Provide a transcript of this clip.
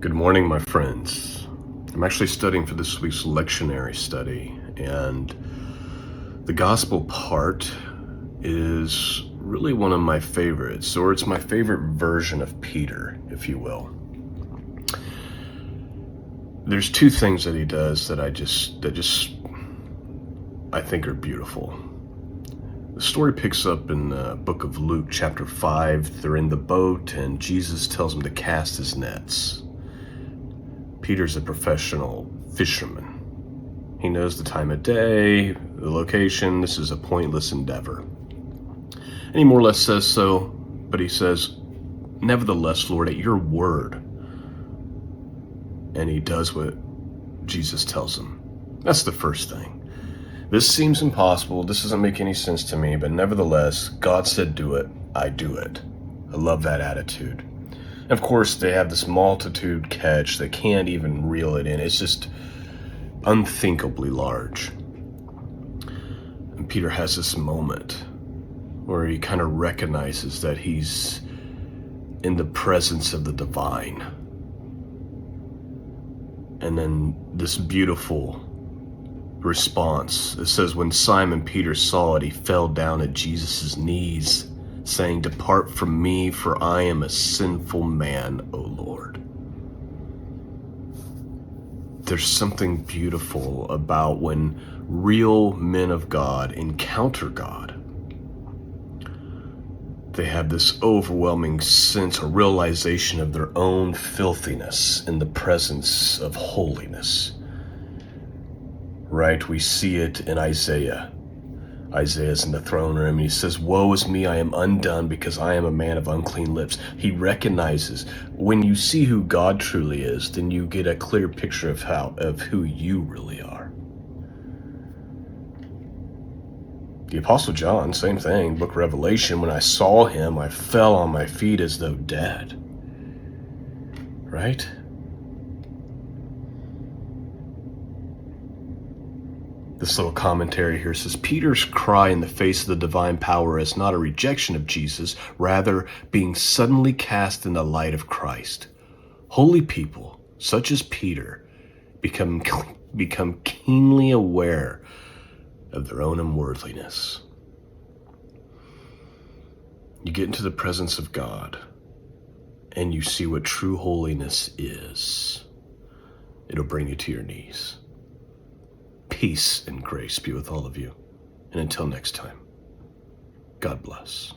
Good morning, my friends. I'm actually studying for this week's lectionary study, and the gospel part is really one of my favorites, or it's my favorite version of Peter, if you will. There's two things that he does that I think are beautiful. The story picks up in the book of Luke, chapter 5. They're in the boat, and Jesus tells them to cast his nets. Peter's a professional fisherman. He knows the time of day, the location. This is a pointless endeavor. And he more or less says so, but he says, "Nevertheless, Lord, at your word." And he does what Jesus tells him. That's the first thing. This seems impossible. This doesn't make any sense to me, but nevertheless, God said do it. I do it. I love that attitude. And of course, they have this multitude catch. They can't even reel it in. It's just unthinkably large. And Peter has this moment where he kind of recognizes that he's in the presence of the divine. And then this beautiful response. It says, when Simon Peter saw it, he fell down at Jesus' knees, saying, "Depart from me, for I am a sinful man, O Lord." There's something beautiful about when real men of God encounter God. They have this overwhelming sense or realization of their own filthiness in the presence of holiness. Right? We see it in Isaiah. Isaiah's in the throne room, and he says, "Woe is me, I am undone, because I am a man of unclean lips." He recognizes, when you see who God truly is, then you get a clear picture of who you really are. The Apostle John, same thing, book of Revelation, when I saw him, I fell on my feet as though dead. Right? This little commentary here says, Peter's cry in the face of the divine power is not a rejection of Jesus, rather being suddenly cast in the light of Christ. Holy people, such as Peter, become keenly aware of their own unworthiness. You get into the presence of God, and you see what true holiness is. It'll bring you to your knees. Peace and grace be with all of you. And until next time, God bless.